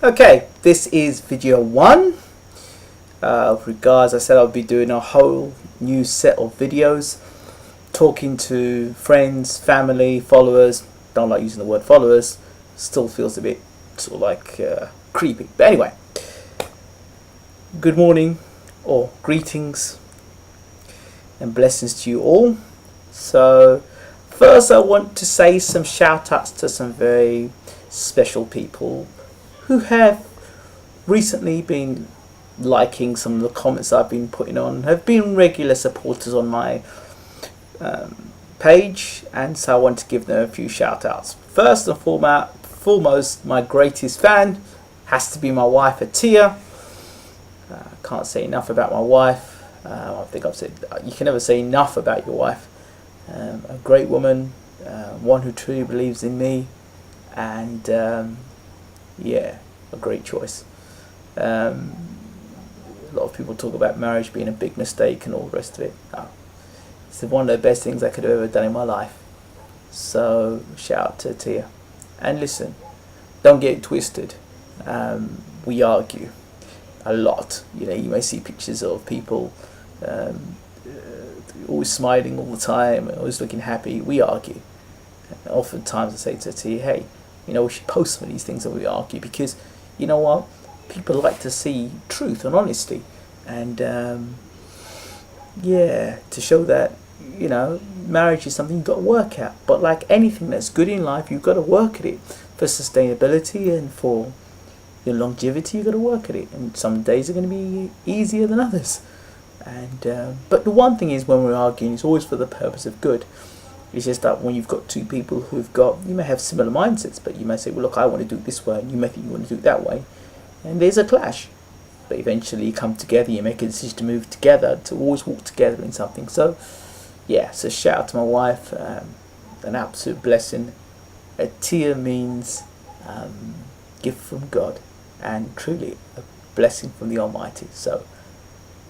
Okay, this is video 1. Regards, I said I'll be doing a whole new set of videos talking to friends, family, followers. Don't like using the word followers, still feels a bit sort of like creepy. But anyway, good morning or greetings and blessings to you all. So first I want to say some shout outs to some very special people who have recently been liking some of the comments I've been putting on, have been regular supporters on my page, and so I want to give them a few shout outs. First and foremost, my greatest fan has to be my wife Atia. Can't say enough about my wife. I think I've said you can never say enough about your wife. A great woman, one who truly believes in me, and yeah, a great choice. A lot of people talk about marriage being a big mistake and all the rest of it. It's one of the best things I could have ever done in my life. So shout out to Tia. And listen, don't get it twisted. We argue a lot. You know, you may see pictures of people always smiling all the time, always looking happy. We argue. And oftentimes I say to Tia, hey, you know, we should post some of these things that we argue, because you know what? People like to see truth and honesty, and yeah, to show that, you know, marriage is something you've got to work at. But like anything that's good in life, you've got to work at it for sustainability and for your longevity. You've got to work at it, and some days are going to be easier than others. And but the one thing is, when we're arguing, it's always for the purpose of good. It's just that when you've got two people who've got, you may have similar mindsets, but you may say, well, look, I want to do it this way, and you may think you want to do it that way, and there's a clash. But eventually you come together, you make a decision to move together, to always walk together in something. So yeah, so shout out to my wife, an absolute blessing. A tear means gift from God, and truly a blessing from the Almighty. So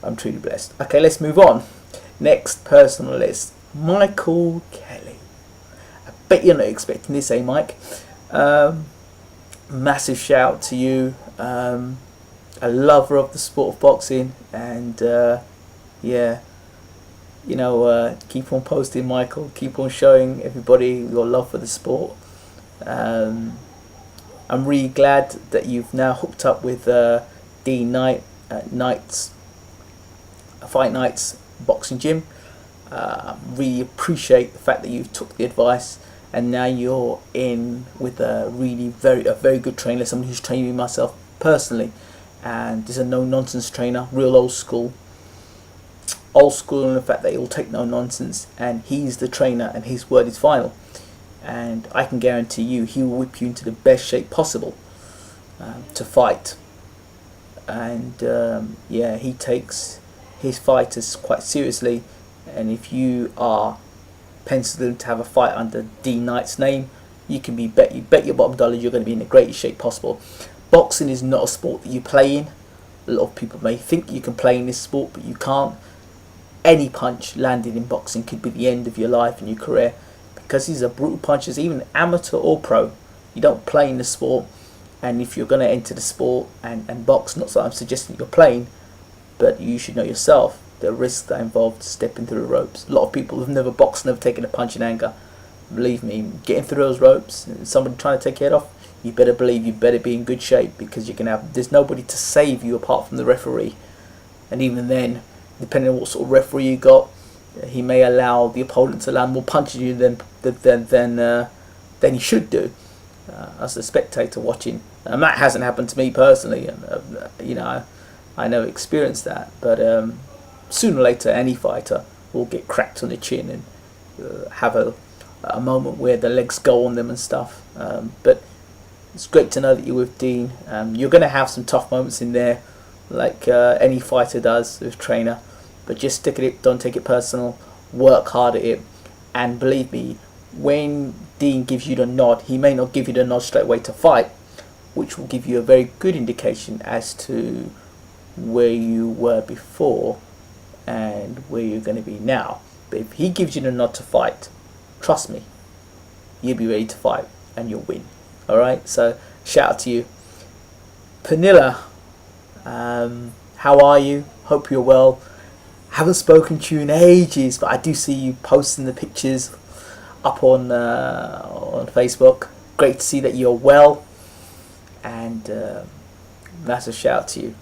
I'm truly blessed. Okay, let's move on. Next person on the list, Michael Kelly. I bet you're not expecting this, eh, Mike? Massive shout out to you. A lover of the sport of boxing, and yeah, you know, keep on posting, Michael. Keep on showing everybody your love for the sport. I'm really glad that you've now hooked up with Dean Knight at Fight Nights Boxing Gym. Really appreciate the fact that you took the advice, and now you're in with a very good trainer, someone who's trained me myself personally, and is a no nonsense trainer, real old school in the fact that he'll take no nonsense, and he's the trainer and his word is final, and I can guarantee you he will whip you into the best shape possible to fight. And yeah, he takes his fighters quite seriously, and if you are penciled to have a fight under Dean Knight's name, you can bet your bottom dollar you're going to be in the greatest shape possible. Boxing is not a sport that you play in. A lot of people may think you can play in this sport, but you can't. Any punch landed in boxing could be the end of your life and your career, because these are brutal punches, even amateur or pro. You don't play in the sport, and if you're going to enter the sport and box, not that I'm suggesting you're playing, but you should know yourself the risks that are involved stepping through the ropes. A lot of people who've never boxed, never taken a punch in anger, believe me, getting through those ropes and somebody trying to take your head off, you better believe you better be in good shape, because you can have, there's nobody to save you apart from the referee. And even then, depending on what sort of referee you got, he may allow the opponent to land more punches you than he should do as a spectator watching. And that hasn't happened to me personally, and you know, I never experienced that, but sooner or later any fighter will get cracked on the chin and have a moment where the legs go on them and stuff. But it's great to know that you're with Dean. You're going to have some tough moments in there, like any fighter does with trainer, but just stick at it, don't take it personal, work hard at it, and believe me, when Dean gives you the nod, he may not give you the nod straight away to fight, which will give you a very good indication as to where you were before and where you're going to be now. But if he gives you the nod to fight, trust me, you'll be ready to fight and you'll win. Alright, so shout out to you. Panilla, how are you? Hope you're well. Haven't spoken to you in ages, but I do see you posting the pictures up on Facebook. Great to see that you're well, and massive shout out to you.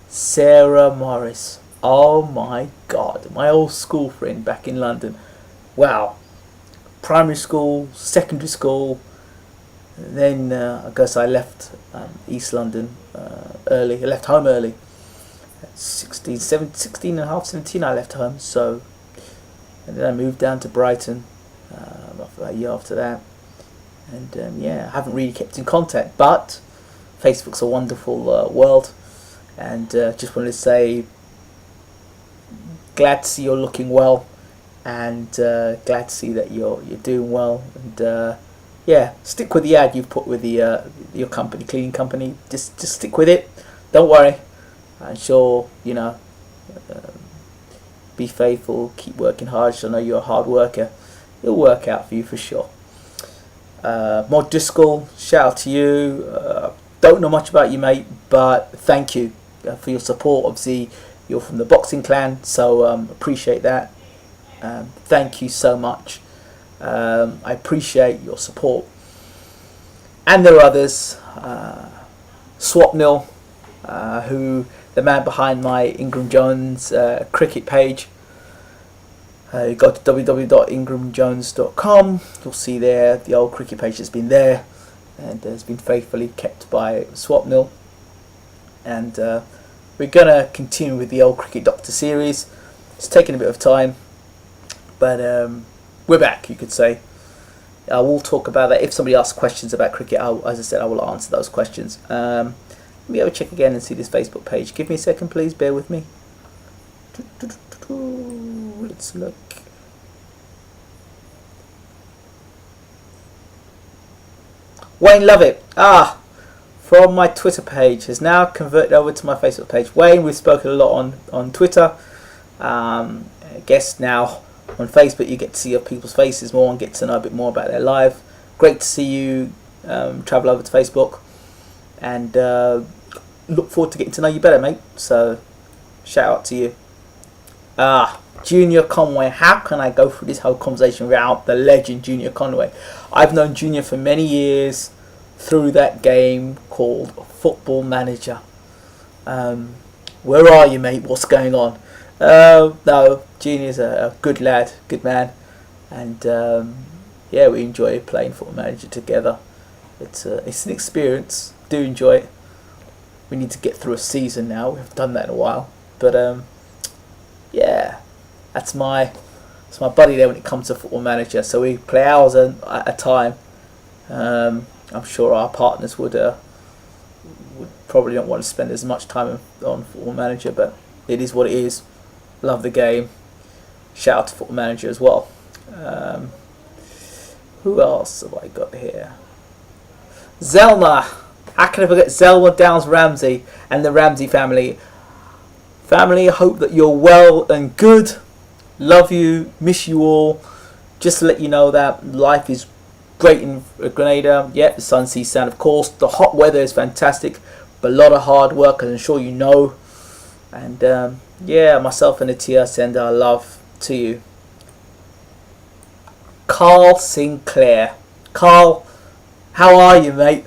Sarah Morris, oh my God, my old school friend back in London. Wow, primary school, secondary school. And then I guess I left East London early. I left home early. 16 and a half, 17 I left home. So, and then I moved down to Brighton a year after that. And yeah, I haven't really kept in contact. But Facebook's a wonderful world. And just wanted to say, glad to see you're looking well. And glad to see that you're doing well. And yeah, stick with the ad you've put with the your company, cleaning company. Just stick with it. Don't worry. I'm sure, you know, be faithful, keep working hard. I know you're a hard worker. It'll work out for you for sure. Mod Driscoll, shout out to you. Don't know much about you, mate, but thank you for your support. Obviously, you're from the boxing clan, so appreciate that. Thank you so much. I appreciate your support. And there are others. Swapnil, who the man behind my Ingram Jones cricket page. You go to www.ingramjones.com. You'll see there the old cricket page has been there and has been faithfully kept by Swapnil. And we're gonna continue with the old Cricket Doctor series. It's taken a bit of time, but we're back, you could say. I will talk about that. If somebody asks questions about cricket, as I said, I will answer those questions. Let me have a check again and see this Facebook page. Give me a second, please. Bear with me. Let's look. Wayne Lovett, from my Twitter page, has now converted over to my Facebook page. Wayne, we've spoken a lot on Twitter. I guess now on Facebook you get to see people's faces more and get to know a bit more about their life. Great to see you travel over to Facebook, and look forward to getting to know you better, mate. So shout out to you. Junior Conway, how can I go through this whole conversation without the legend Junior Conway? I've known Junior for many years through that game called Football Manager. Where are you, mate? What's going on? No, Junior's a good lad, good man, and yeah, we enjoy playing Football Manager together. It's an experience. Do enjoy it. We need to get through a season now. We haven't done that in a while, but yeah, that's my buddy there when it comes to Football Manager. So we play hours at a time. I'm sure our partners would probably not want to spend as much time on Football Manager, but it is what it is. Love the game. Shout out to Football Manager as well. Who else have I got here? Zelma. How can I forget Zelma Downs Ramsey and the Ramsey family? Family, I hope that you're well and good. Love you, miss you all. Just to let you know that life is great in Grenada. Yeah, the sun, sea, sand, of course. The hot weather is fantastic, but a lot of hard work, as I'm sure you know. And yeah, myself and Atia send our love to you. Carl Sinclair. Carl, how are you, mate?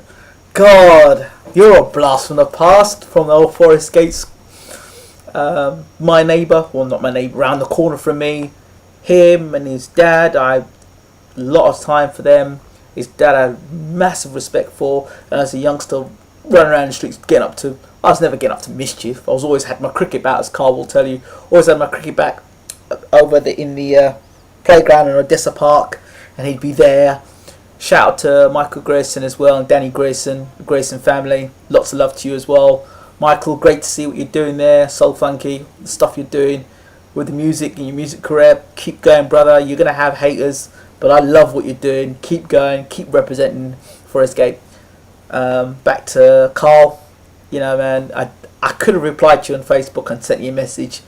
God, you're a blast from the past, from the old Forest Gates. My neighbour, well, not my neighbour, around the corner from me. Him and his dad, I had a lot of time for them. His dad I had massive respect for, and as a youngster running around the streets I was never getting up to mischief. I was always had my cricket bat, as Carl will tell you. Always had my cricket bat over in the playground in Odessa Park, and he'd be there. Shout out to Michael Grayson as well, and Danny Grayson, the Grayson family. Lots of love to you as well. Michael, great to see what you're doing there. Soul Funky, the stuff you're doing with the music and your music career. Keep going, brother. You're going to have haters, but I love what you're doing. Keep going. Keep representing Forest Gate. Back to Carl. You know, man, I could have replied to you on Facebook and sent you a message.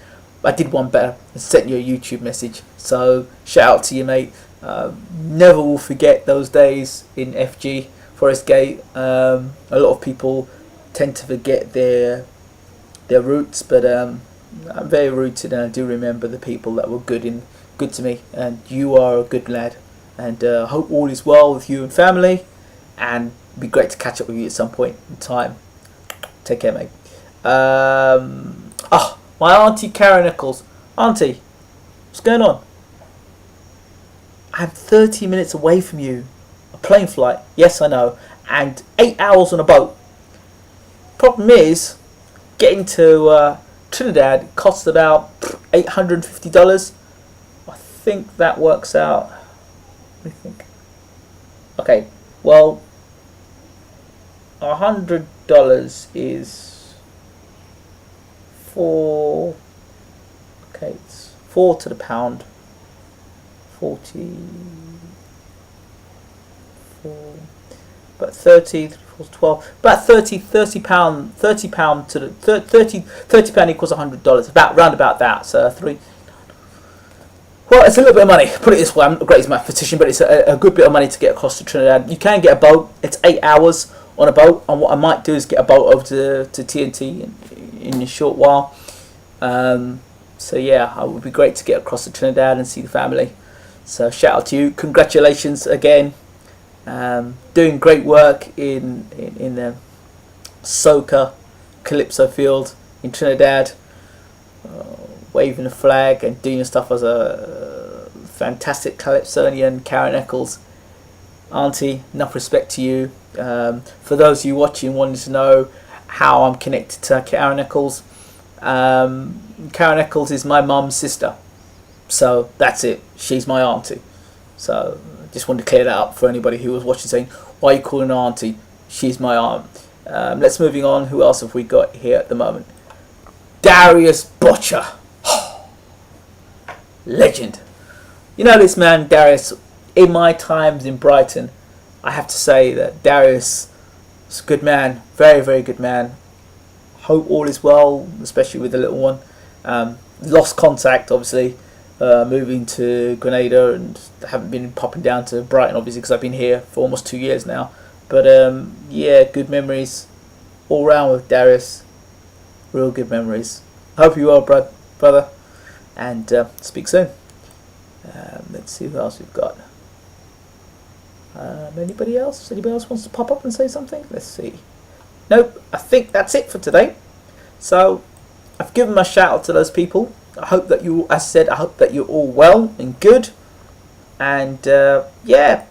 I did one better and sent you a YouTube message. So shout out to you, mate. Never will forget those days in FG, Forest Gate. A lot of people tend to forget their roots, but I'm very rooted, and I do remember the people that were good to me, and you are a good lad, and I hope all is well with you and family, and it'd be great to catch up with you at some point in time. Take care, mate. My auntie Karen Nichols. Auntie, what's going on? I'm 30 minutes away from you. A plane flight, yes I know, and 8 hours on a boat. Problem is, getting to Trinidad costs about $850. I think that works out. What do you think? Okay, well, $100 is 4. Okay, it's 4 to the pound. 44, but 30, 12, about 30 pound to the 30 pound equals $100, round about that. So 3. Well, it's a little bit of money. Put it this way, I'm not the greatest mathematician, but it's a good bit of money to get across to Trinidad. You can get a boat. It's 8 hours on a boat, and what I might do is get a boat over to TNT in a short while. So yeah, it would be great to get across to Trinidad and see the family. So shout out to you. Congratulations again. Doing great work in the soca calypso field in Trinidad, waving a flag and doing your stuff as a fantastic calypsonian. Karen Eccles, auntie, enough respect to you. For those of you watching wanting to know how I'm connected to Karen Eccles, Karen Eccles is my mum's sister. So that's it. She's my auntie. So just wanted to clear that up for anybody who was watching, saying, "Why are you calling her auntie?" She's my aunt. Let's moving on. Who else have we got here at the moment? Darius Butcher, legend. You know this man, Darius. In my times in Brighton, I have to say that Darius is a good man, very very good man. Hope all is well, especially with the little one. Lost contact, obviously. Moving to Grenada, and haven't been popping down to Brighton obviously because I've been here for almost 2 years now, but yeah, good memories all round with Darius, real good memories. Hope you are, brother, and speak soon. Let's see who else we've got. Anybody else wants to pop up and say something? Let's see. Nope, I think that's it for today. So I've given my shout out to those people. I hope that you, as I said, I hope that you're all well and good. And yeah,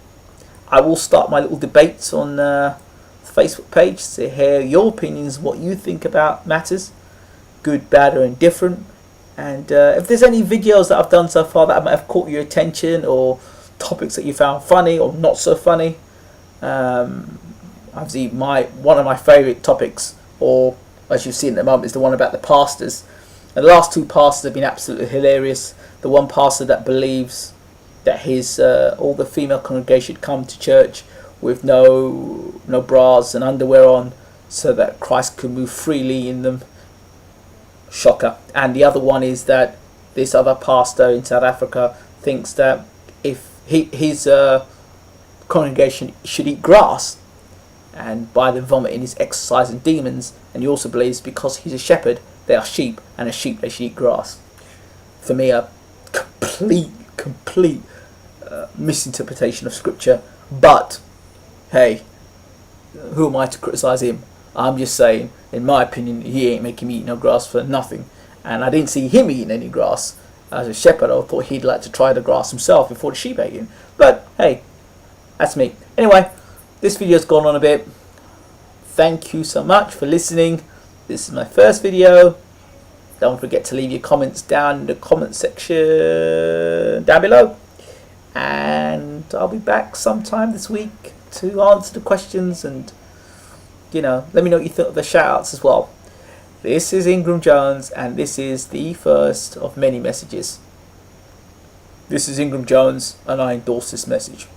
I will start my little debates on the Facebook page to hear your opinions, what you think about matters, good, bad, or indifferent. And if there's any videos that I've done so far that might have caught your attention, or topics that you found funny or not so funny, obviously one of my favourite topics, or as you've seen at the moment, is the one about the pastors. And the last 2 pastors have been absolutely hilarious. The one pastor that believes that his all the female congregation should come to church with no bras and underwear on, so that Christ can move freely in them. Shocker. And the other one is that this other pastor in South Africa thinks that if his congregation should eat grass, and by them vomiting is exorcising demons, and he also believes because he's a shepherd, they are sheep, and as sheep they should eat grass. For me, a complete misinterpretation of scripture. But hey, who am I to criticize him? I'm just saying, in my opinion, he ain't making me eat no grass for nothing. And I didn't see him eating any grass. As a shepherd, I thought he'd like to try the grass himself before the sheep ate him. But hey, that's me. Anyway, this video's gone on a bit. Thank you so much for listening. This is my first video. Don't forget to leave your comments down in the comment section down below. And I'll be back sometime this week to answer the questions, and let me know what you thought of the shout-outs as well. This is Ingram Jones, and this is the first of many messages. This is Ingram Jones, and I endorse this message.